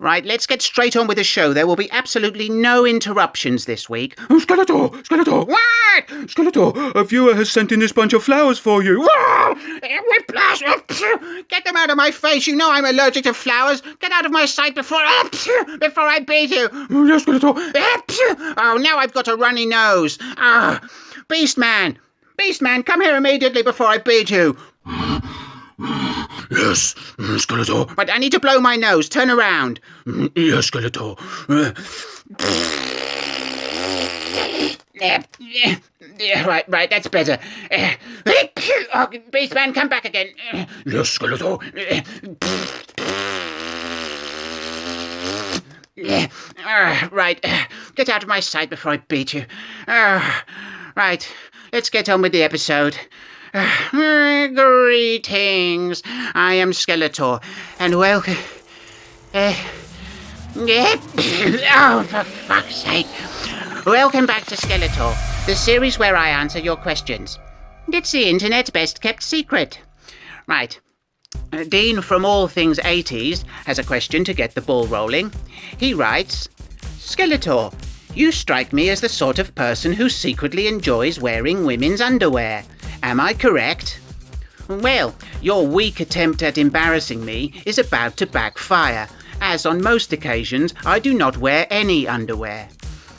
Right, let's get straight on with the show. There will be absolutely no interruptions this week. Skeletor! What? Skeletor, a viewer has sent in this bunch of flowers for you. Whiplash! Get them out of my face. You know I'm allergic to flowers. Get out of my sight before I beat you. Yes, Skeletor. Oh, now I've got a runny nose. Beastman, come here immediately before I beat you. Yes, Skeletor. But I need to blow my nose. Turn around. Yes, Skeletor. Right, that's better. Beastman, come back again. Yes, Skeletor. Right, get out of my sight before I beat you. Right, let's get on with the episode. Greetings, I am Skeletor, and welcome... oh, for fuck's sake. Welcome back to Skeletor, the series where I answer your questions. It's the internet's best kept secret. Right. Dean from All Things 80s has a question to get the ball rolling. He writes, Skeletor, you strike me as the sort of person who secretly enjoys wearing women's underwear. Am I correct? Well, your weak attempt at embarrassing me is about to backfire, as on most occasions I do not wear any underwear.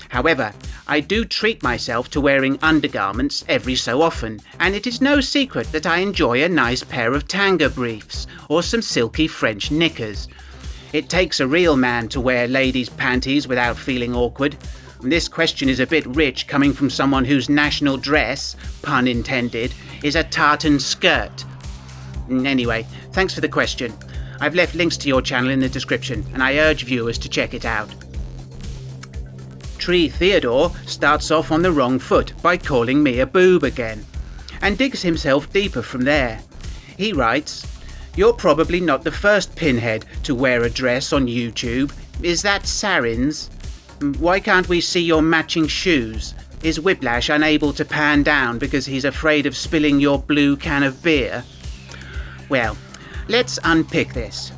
However, I do treat myself to wearing undergarments every so often, and it is no secret that I enjoy a nice pair of tanga briefs or some silky French knickers. It takes a real man to wear ladies' panties without feeling awkward. This question is a bit rich coming from someone whose national dress, pun intended, is a tartan skirt. Anyway, thanks for the question. I've left links to your channel in the description, and I urge viewers to check it out. Tree Theodore starts off on the wrong foot by calling me a boob again, and digs himself deeper from there. He writes, You're probably not the first pinhead to wear a dress on YouTube. Is that Sarin's? Why can't we see your matching shoes? Is Whiplash unable to pan down because he's afraid of spilling your blue can of beer? Well, let's unpick this.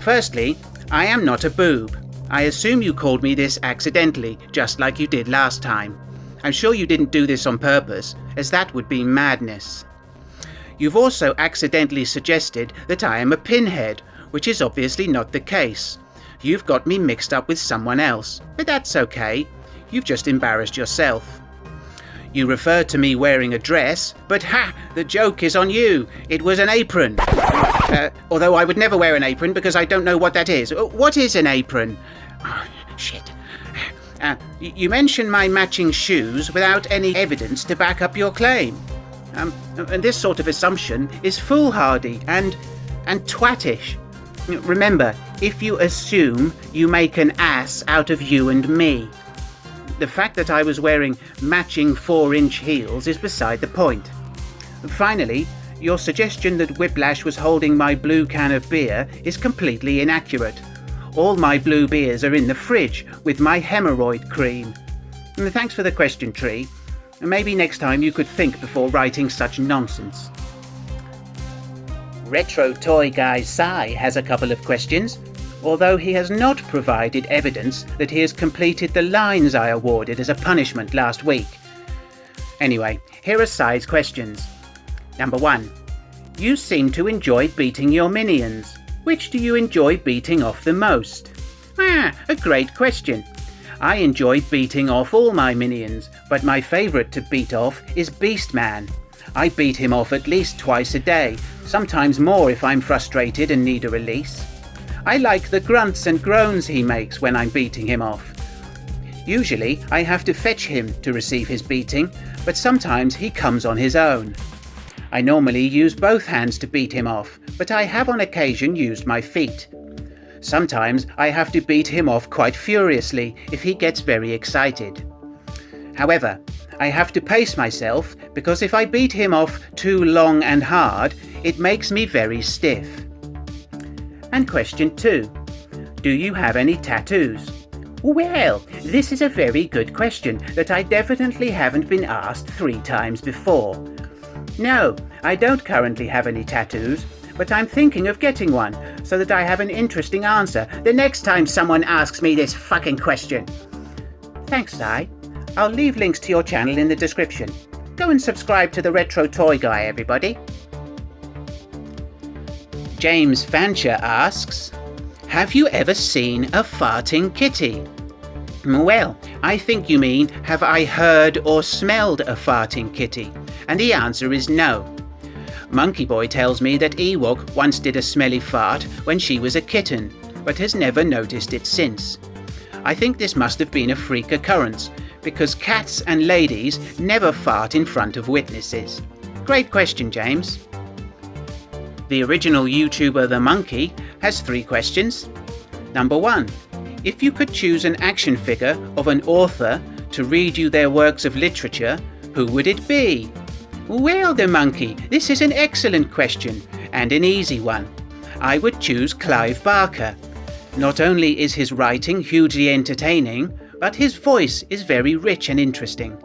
Firstly, I am not a boob. I assume you called me this accidentally, just like you did last time. I'm sure you didn't do this on purpose, as that would be madness. You've also accidentally suggested that I am a pinhead, which is obviously not the case. You've got me mixed up with someone else, but that's okay. You've just embarrassed yourself. You refer to me wearing a dress, but the joke is on you. It was an apron. Although I would never wear an apron because I don't know what that is. What is an apron? Oh, shit. You mention my matching shoes without any evidence to back up your claim. And this sort of assumption is foolhardy and twattish. Remember, if you assume, you make an ass out of you and me. The fact that I was wearing matching 4-inch heels is beside the point. Finally, your suggestion that Whiplash was holding my blue can of beer is completely inaccurate. All my blue beers are in the fridge with my hemorrhoid cream. Thanks for the question, Tree. Maybe next time you could think before writing such nonsense. Retro Toy Guy Sai has a couple of questions, although he has not provided evidence that he has completed the lines I awarded as a punishment last week. Anyway, here are Sai's questions. Number 1. You seem to enjoy beating your minions. Which do you enjoy beating off the most? A great question. I enjoy beating off all my minions, but my favourite to beat off is Beastman. I beat him off at least twice a day, sometimes more if I'm frustrated and need a release. I like the grunts and groans he makes when I'm beating him off. Usually I have to fetch him to receive his beating, but sometimes he comes on his own. I normally use both hands to beat him off, but I have on occasion used my feet. Sometimes I have to beat him off quite furiously if he gets very excited. However, I have to pace myself because if I beat him off too long and hard, it makes me very stiff. And question 2. Do you have any tattoos? Well, this is a very good question that I definitely haven't been asked 3 times before. No, I don't currently have any tattoos, but I'm thinking of getting one so that I have an interesting answer the next time someone asks me this fucking question. Thanks, Si. I'll leave links to your channel in the description. Go and subscribe to the Retro Toy Guy, everybody. James Fancher asks, have you ever seen a farting kitty? Well, I think you mean, have I heard or smelled a farting kitty? And the answer is no. Monkey Boy tells me that Ewok once did a smelly fart when she was a kitten, but has never noticed it since. I think this must have been a freak occurrence, because cats and ladies never fart in front of witnesses. Great question, James. The original YouTuber The Monkey has 3 questions. Number 1. If you could choose an action figure of an author to read you their works of literature, who would it be? Well, The Monkey, this is an excellent question, and an easy one. I would choose Clive Barker. Not only is his writing hugely entertaining, but his voice is very rich and interesting.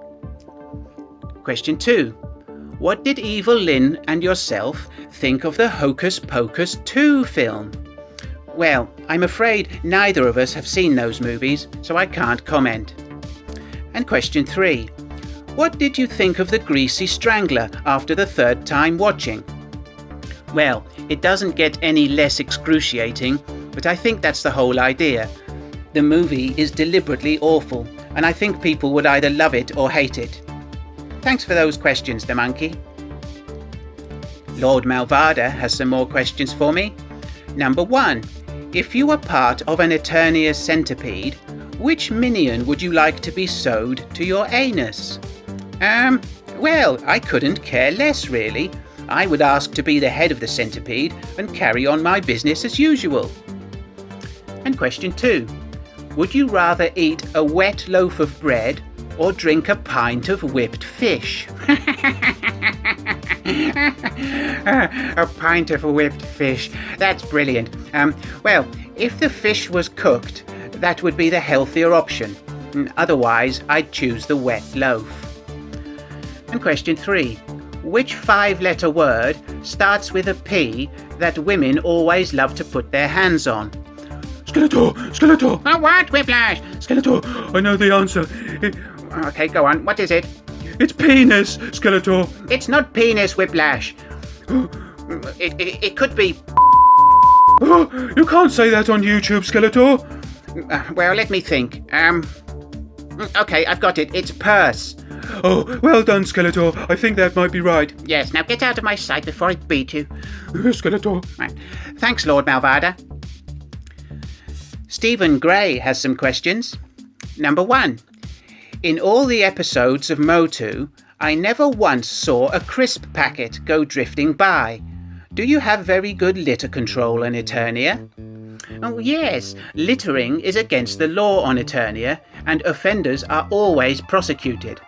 Question 2. What did Evil Lynn and yourself think of the Hocus Pocus 2 film? Well, I'm afraid neither of us have seen those movies, so I can't comment. And question 3. What did you think of the Greasy Strangler after the 3rd time watching? Well, it doesn't get any less excruciating, but I think that's the whole idea. The movie is deliberately awful, and I think people would either love it or hate it. Thanks for those questions, The Monkey. Lord Malvada has some more questions for me. Number 1. If you were part of an Eternian centipede, which minion would you like to be sewed to your anus? Well, I couldn't care less, really. I would ask to be the head of the centipede and carry on my business as usual. And question 2. Would you rather eat a wet loaf of bread or drink a pint of whipped fish? A pint of whipped fish. That's brilliant. Well, if the fish was cooked, that would be the healthier option. Otherwise, I'd choose the wet loaf. And question 3. Which 5-letter word starts with a P that women always love to put their hands on? Skeletor! Skeletor! Oh, what, Whiplash? Skeletor, I know the answer. Okay, go on. What is it? It's penis, Skeletor. It's not penis, Whiplash. It could be... Oh, you can't say that on YouTube, Skeletor. Well, let me think. Okay, I've got it. It's purse. Oh, well done, Skeletor. I think that might be right. Yes, now get out of my sight before I beat you. Skeletor. Right. Thanks, Lord Malvada. Stephen Gray has some questions. Number 1. In all the episodes of MOTU, I never once saw a crisp packet go drifting by. Do you have very good litter control on Eternia? Oh yes, littering is against the law on Eternia, and offenders are always prosecuted.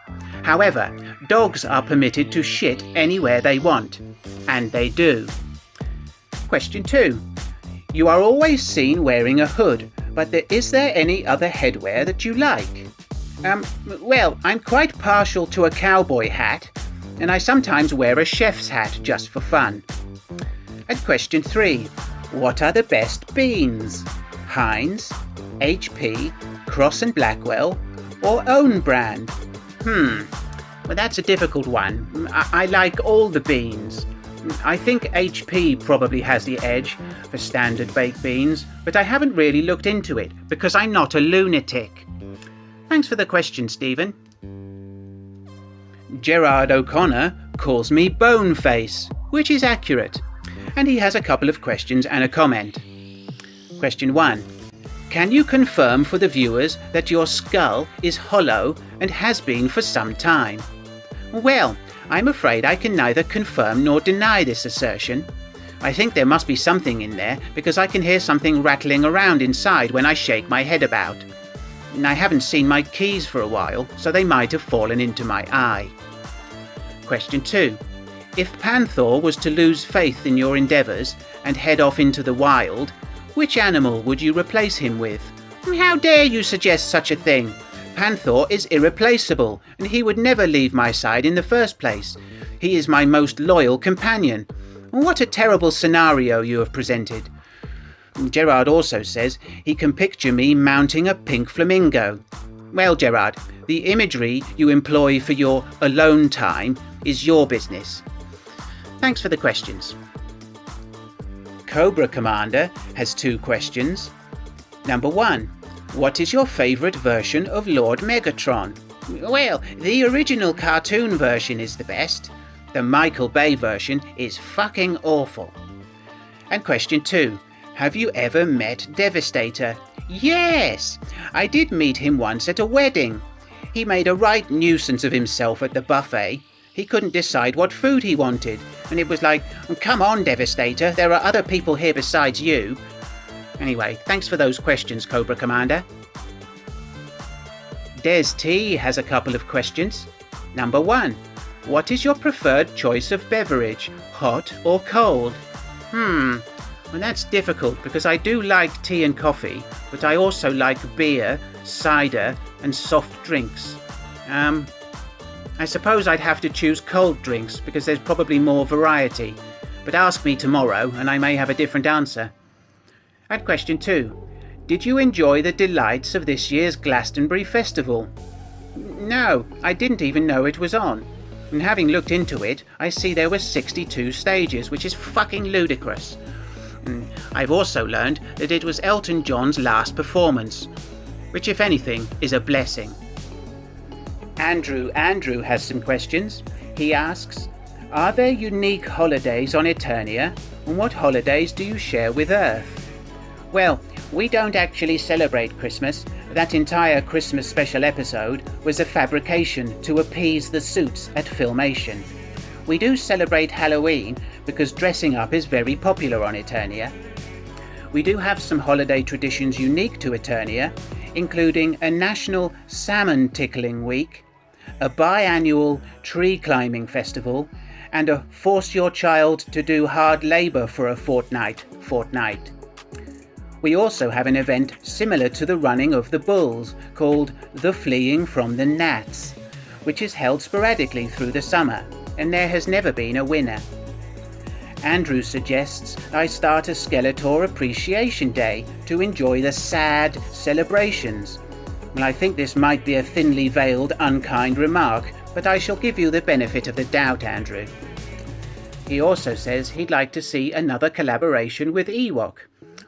However, dogs are permitted to shit anywhere they want, and they do. Question 2. You are always seen wearing a hood, but is there any other headwear that you like? Well, I'm quite partial to a cowboy hat, and I sometimes wear a chef's hat just for fun. And question 3. What are the best beans? Heinz, HP, Cross and Blackwell, or own brand? Well, that's a difficult one. I like all the beans. I think HP probably has the edge for standard baked beans, but I haven't really looked into it because I'm not a lunatic. Thanks for the question, Stephen. Gerard OConnor calls me Boneface, which is accurate, and he has a couple of questions and a comment. Question 1. Can you confirm for the viewers that your skull is hollow and has been for some time? Well, I'm afraid I can neither confirm nor deny this assertion. I think there must be something in there because I can hear something rattling around inside when I shake my head about. I haven't seen my keys for a while, so they might have fallen into my eye. Question 2. If Panther was to lose faith in your endeavours and head off into the wild, which animal would you replace him with? How dare you suggest such a thing? Panther is irreplaceable, and he would never leave my side in the first place. He is my most loyal companion. What a terrible scenario you have presented. Gerard also says he can picture me mounting a pink flamingo. Well, Gerard, the imagery you employ for your alone time is your business. Thanks for the questions. Cobra Commander has 2 questions. Number 1. What is your favourite version of Lord Megatron? Well, the original cartoon version is the best. The Michael Bay version is fucking awful. And question 2. Have you ever met Devastator? Yes! I did meet him once at a wedding. He made a right nuisance of himself at the buffet. He couldn't decide what food he wanted. And it was like, come on, Devastator, there are other people here besides you. Anyway, thanks for those questions, Cobra Commander. Dez T has a couple of questions. Number 1. What is your preferred choice of beverage, hot or cold? Well, that's difficult because I do like tea and coffee, but I also like beer, cider and soft drinks. I suppose I'd have to choose cold drinks because there's probably more variety, but ask me tomorrow and I may have a different answer. And question 2. Did you enjoy the delights of this year's Glastonbury Festival? No, I didn't even know it was on. And having looked into it, I see there were 62 stages, which is fucking ludicrous. I've also learned that it was Elton John's last performance, which if anything is a blessing. Andrew has some questions. He asks, are there unique holidays on Eternia, and what holidays do you share with Earth? Well, we don't actually celebrate Christmas. That entire Christmas special episode was a fabrication to appease the suits at Filmation. We do celebrate Halloween because dressing up is very popular on Eternia. We do have some holiday traditions unique to Eternia, including a national salmon tickling week, a biannual tree climbing festival, and a force your child to do hard labour for a fortnight. We also have an event similar to the running of the bulls called the Fleeing from the Gnats, which is held sporadically through the summer, and there has never been a winner. Andrew suggests I start a Skeletor Appreciation Day to enjoy the sad celebrations. Well, I think this might be a thinly veiled, unkind remark, but I shall give you the benefit of the doubt, Andrew. He also says he'd like to see another collaboration with Ewok.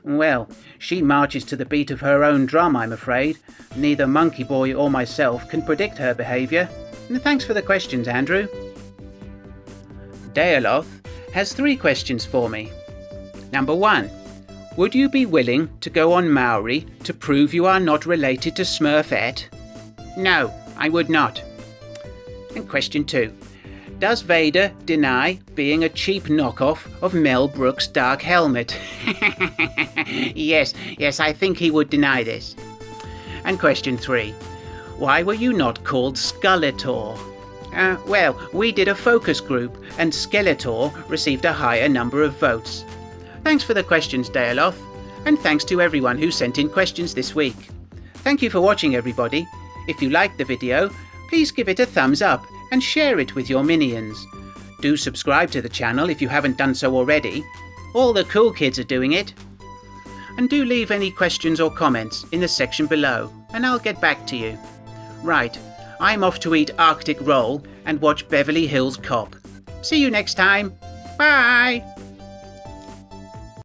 Well, she marches to the beat of her own drum, I'm afraid. Neither Monkey Boy or myself can predict her behaviour. Thanks for the questions, Andrew. Dealoth has 3 questions for me. Number 1. Would you be willing to go on Maori to prove you are not related to Smurfette? No, I would not. And question 2. Does Vader deny being a cheap knockoff of Mel Brooks' Dark Helmet? Yes, I think he would deny this. And question 3. Why were you not called Skeletor? Well, we did a focus group and Skeletor received a higher number of votes. Thanks for the questions, Dealoth, and thanks to everyone who sent in questions this week. Thank you for watching, everybody. If you liked the video, please give it a thumbs up and share it with your minions. Do subscribe to the channel if you haven't done so already. All the cool kids are doing it. And do leave any questions or comments in the section below, and I'll get back to you. Right, I'm off to eat Arctic Roll and watch Beverly Hills Cop. See you next time. Bye!